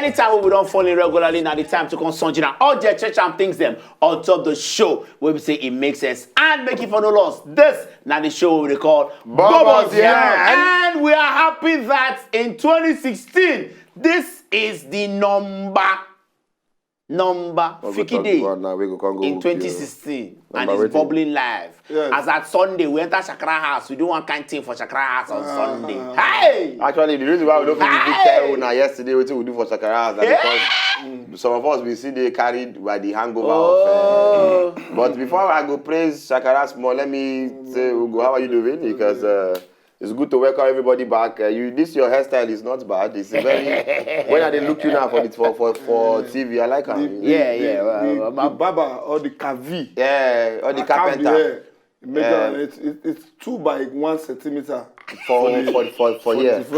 anytime we don't fall in regularly, now the time to consult you. All the church and things them on top of the show where we say it makes sense and make it for no loss. This now the show we call Bubbles yeah. And we are happy that in 2016 this is the number Fiki Day in 2016 and it's bubbling live. Yes. As at Sunday, we enter Shakara House. We do one kind of thing for Shakara House on Sunday. Hey! Actually, the reason why we don't feel the yesterday, what we do for Shakara House because some of us we see they carried by the hangover of. But before I go praise Shakara small, let me say, Ugo, how are you doing? Because it's good to welcome everybody back. This your hairstyle is not bad. It's very. When they look you now for TV, I like her. My barber or the cavi. Yeah, or the carpenter. It's 2 by 1 centimeter for here.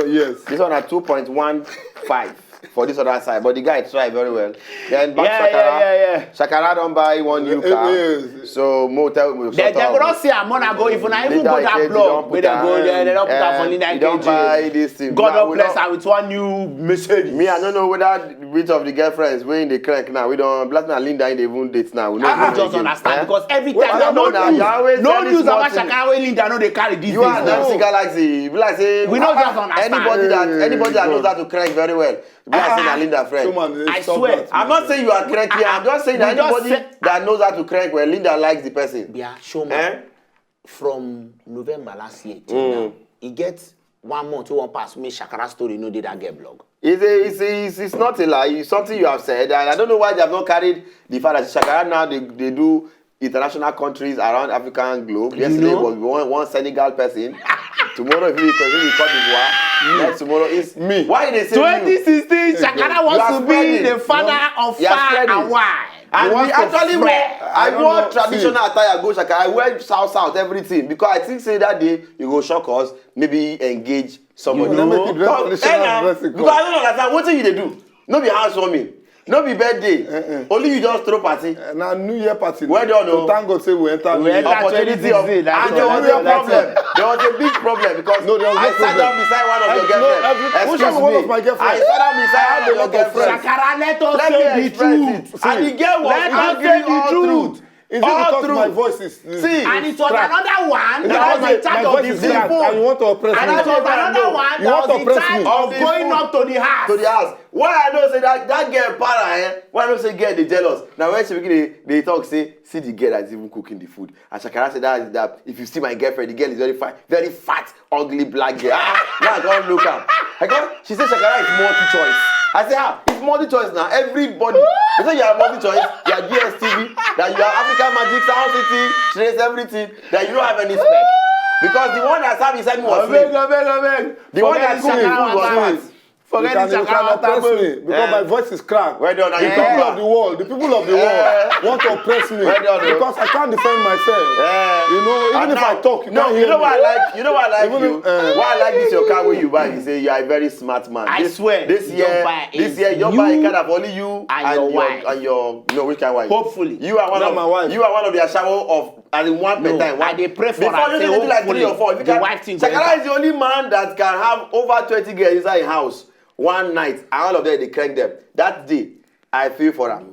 Yes. This one at 2.15 for this other side, but the guy tried very well. Then back Shakara. Shakara don't buy one new car. So motel. They don't see a money go if not even go that blog. They go there. They don't put that for Linda. Don't buy this thing. God bless her with one new message. Me, I don't know whether which of the girlfriends we in the crank now. We don't blast and Linda in the even dates now. I just understand because every time no news about Shakara when Linda know they carry these things. You are Nancy Galaxy. We don't just understand. Anybody that knows how to crank very well. Linda friend. I swear. I'm not saying you are cranky. I'm just saying that anybody that knows how to crank well, Linda likes the person. Yeah, Showman. From November last year till now, he gets 1 month to 1 pass. Me Shakara story no did that get blog. It's not a lie. It's something you have said, and I don't know why they have not carried the fact that Shakara now they do international countries around African globe. Yesterday was one Senegal person. Tomorrow if we continue Cote d'Ivoire, next tomorrow is me. Why they say 2016 Shakara wants to be the father of far and wide. And we actually wore traditional attire, go Shakara. I wear south everything because I think say that day you go shock us, maybe engage somebody. Because I don't understand what you they do. No be housewarming. No be birthday. Only you just throw party. Now New Year party. Well done, no. So thank God say we enter opportunity of and there was a problem. There was a big problem because I sat down beside one of your girlfriends. Excuse me. I sat down beside one of your girlfriends. Shakara, let us say the truth. And the girl was angry all truth. Is it because my voice is and it was another one that was in charge of the people. And you want to oppress me. And that was another one that was in charge of going up to the house. To the house. Why I know say that girl para why I know say girl they jealous. Now when she begin they talk say see the girl that's even cooking the food. And Shakara said that if you see my girlfriend, the girl is very fat, ugly black girl. Now I can't look at. She said Shakara is multi-choice. I say how? It's multi-choice now. Everybody. They say you are multi-choice, you are GSTV, that you are African Magic, Sound City, Trace, everything, that you don't have any spec. Because the one that sat beside me was slim. The one that cooked the food was fat. Forget the Shakara oppress me because my voice is cracked. Well done. The people of the world want to oppress me because I can't defend myself. Even if I talk, you can't hear me. Why I like this your car when you buy. You say you are a very smart man. I swear. This year your bike kind of only you and your which kind of wife? Hopefully. You are one of my wife. You are one of the shower of one per time. I they pray for before you do like 3 or 4. The wife thing. Shakara is the only man that can have over 20 girls inside a house. One night, and all of them, they crank them. That day, I feel for them.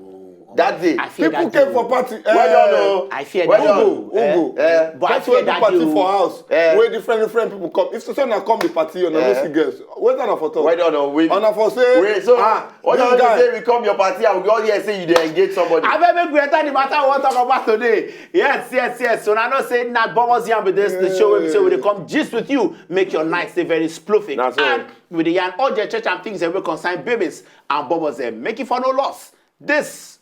That day, people came for party. I fear that. Ugo. But I fear that party for house. Where different people come. If someone come the party, you know, see girls. Where's that for talk? Wait, no. On for say. Wait, so what do you say? We come your party and we go here say you engage somebody. I better make the matter I want to talk about today. Yes. So I know saying that Bubbles here with this the show where we say we come just with you, make your night stay very sploofic. That's and with the yarn, all the church and things that will concern babies and Bubbles there, make it for no loss. This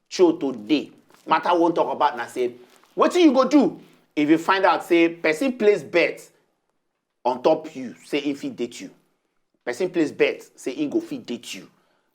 show today, matter won't talk about now say, what you go do if you find out say person plays bets on top you, say if he date you. Person plays bets, say he go fit date you.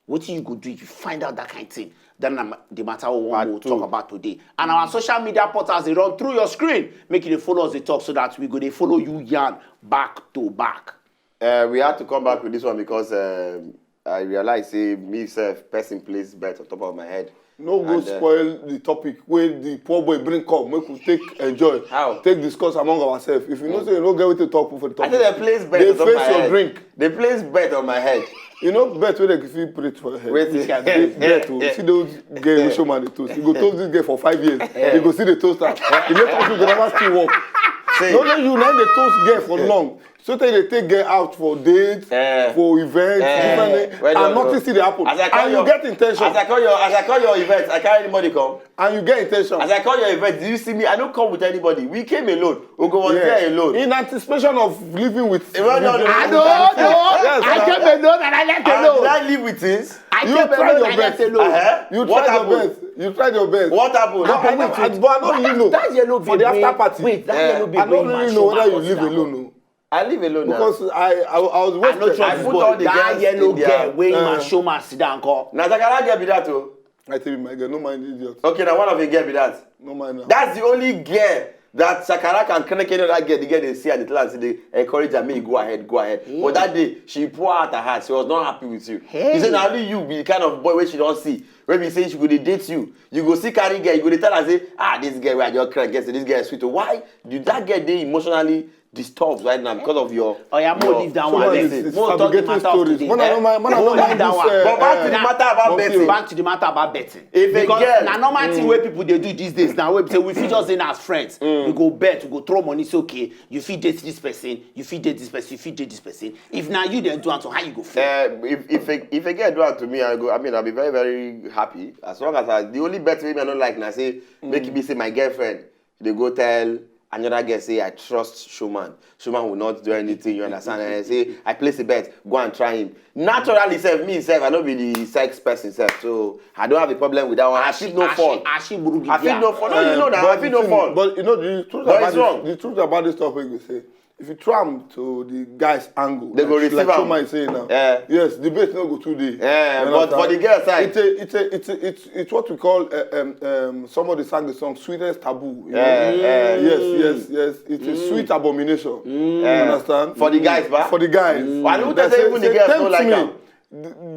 What you go do if you find out that kind of thing? Then the matter we'll talk about today. And our social media portals, they run through your screen. Make it follow us the talk so that we go they follow you yarn back to back. We had to come back with this one because I realized say me self person plays bet on top of my head. No go spoil the topic where the poor boy bring come. Make we take enjoy. How? Take discuss among ourselves. If you know say you don't get with the talk for the topic. I think they place bet they on top of my face your head. drink. They place bet on my head. You know, bet where they feel pray for her. Wait, Bet to see those girls who show man the toast. You go toast this girl for 5 years. You go see the toaster. You let us you never still work. Don't let you let the toast girl for long. So they take girl out for dates, for events, different, and nothing still happen. And you get intention. As I call your events, I carry anybody come. And you get intention. As I call your event, do you see me? I don't come with anybody. We came alone. We go there alone. In anticipation of living with. I came alone and I left alone. Did I live with this? You tried your best. You tried your best. You tried your best. What happened? But I don't really know. That yellow For the after party. Wait, that yellow baby. I don't really know whether you live alone. I live alone now. Because I was waiting. I put all the that yellow girl wey my show man sit down call. Na Zakara girl be that too. I tell you my girl, no mind idiot. Okay, now one of the girl be that. No mind now. That's the only girl that Sakara can connect any other girl. The girl they see at the class, they encourage her, me go ahead. Hey. But that day, she pour out her heart. She was not happy with you. Hey. He said, now only you be the kind of boy where she don't see. When we say she go dey date you, you go see carry girl, you go dey tell her say, this girl where I just cry, guess this girl is sweet. Why? Did that girl dey emotionally disturbed right now because of your? Oh yeah, more leave that one. More talk the matter of today. But back to the matter about betting. Back to the matter about betting. If a girl, na normal thing wey people dey do these days now. Wey say we fit just dey as friends. We go bet, we go throw money. It's okay. You fit date this person. You fit date this person. You fit date this person. If now you then do it, so how you go feel? If a girl do it to me, I'll be very very happy. As long as the only bet me I don't like now say make me say my girlfriend. They go tell another girl say I trust Showman. Showman will not do anything. You understand? And I say I place a bet. Go and try him. Naturally, I don't be the sex person, so I don't have a problem with that one. I feel no fall. I feel no fall. No, you know that. I feel no fall. But you know the truth about this topic you say. If you try to the guy's angle, they go receive like Showman is saying now. Yes, the bet no go 2 days. But for the girl side, it's what we call somebody sang the song "Sweetest Taboo." You know? Yes. It's a sweet abomination. You understand? For the guys, ba? For the guys. I don't say even the girls don't like him.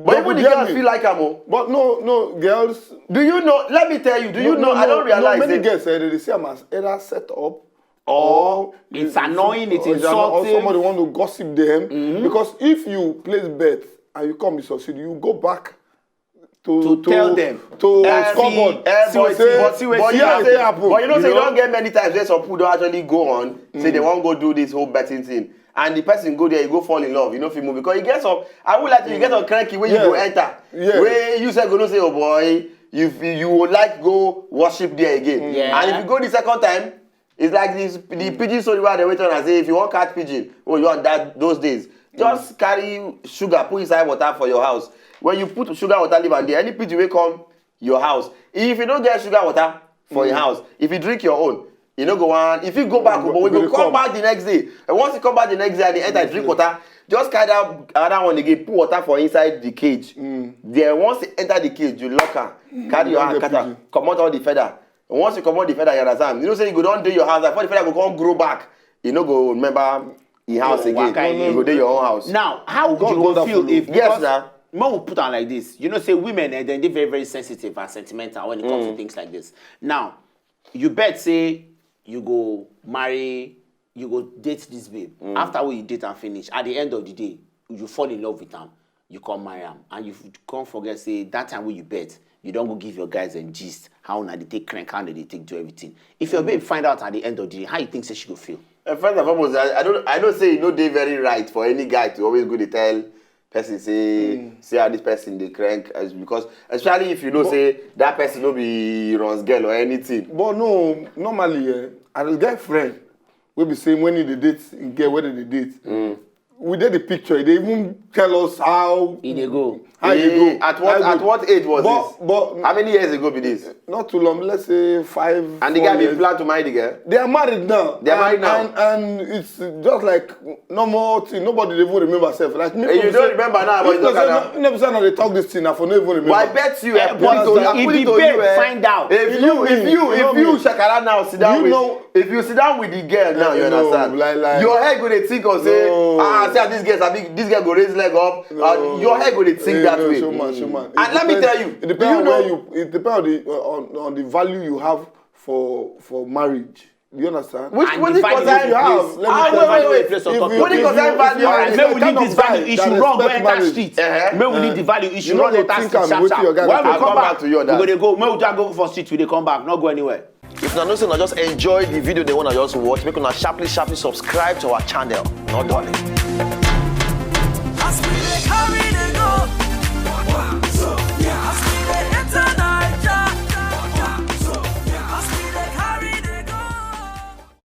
But even the girls feel like him. But no, girls. Do you know? Let me tell you. Do you know? I don't realize. Many girls say they see them as either set up. Or it's annoying, it's insulting. Or somebody want to gossip them. Because if you place bet and you come, you succeed, you go back to tell them. To scoreboard. But you know, say you don't get many times where some people don't actually go on, say they won't go do this whole betting thing. And the person go there, you go fall in love, you know, if you move. Because you get some, I would like to, you get some cranky where you go enter. Where you say, go no say, oh boy, you would like go worship there again. And if you go the second time, it's like the pigeon story where they wait on and say, if you want catch pigeon, you want that those days, just carry sugar, put inside water for your house. When you put sugar water, leave and there, any pigeon will come your house. If you don't get sugar water for your house, if you drink your own, you know go on. If you go back, but when you come back the next day, and once you come back the next day and they enter drink water, just carry that other one again, put water for inside the cage. Then once they enter the cage, you lock her, carry your hand, come out all the feather. And once you come out the feather, you understand. You know, say you go down to your house, before the feather go come grow back. You know, go remember your house again. You go to your own house. Now, how would you feel if yes, now man will put on like this? You know, say women and then they're very, very sensitive and sentimental when it comes to things like this. Now, you bet say you go marry, you go date this babe. After you date and finish, at the end of the day, you fall in love with them. You come marry them, and you can't forget say that time when you bet. You don't go give your guys a gist how now they take crank, how they take do everything. If your babe find out at the end of the day, how you think say she go feel? First and foremost, I don't say you know they very right for any guy to always go to tell person say how this person they crank because especially if you know say that person no be runs girl or anything. But no, normally I get friend we be saying when they date get whether they date. We did the picture. They even tell us how they go. How you go. At what age was this? But how many years ago be this? Not too long. Let's say 5. And the guy been plan to marry the girl. They are married now. They are married now. And it's just like no more thing. Nobody even remember herself. Like me. You don't remember now, but you never say now they talk this thing. I for never remember. But I bet you. If the babe find out. If you Shakara now sit down with. If you sit down with the girl now, you understand. Your head go to think or say, see how this girl go raise leg up. Your head go to think that way. Showman. And let me tell you, it depends on the value you have for marriage. You understand? Which And when the it value concern you have, place. let me Ah, tell wait, you, wait, place wait. on top. When it concern value, Alright, may may we kind leave of this value guy issue that run go respect enter marriage. street. Uh-huh. May we leave the value issue You no run go enter think street am sharp wetin your sharp. guy When dey we talk. come I'll come back to you on we that. go dey go. May we just go for street. We dey come back. Not go anywhere. If una know say una just enjoy the video they wanna just watch, make una sharply subscribe to our channel. Not darling. As we dey carry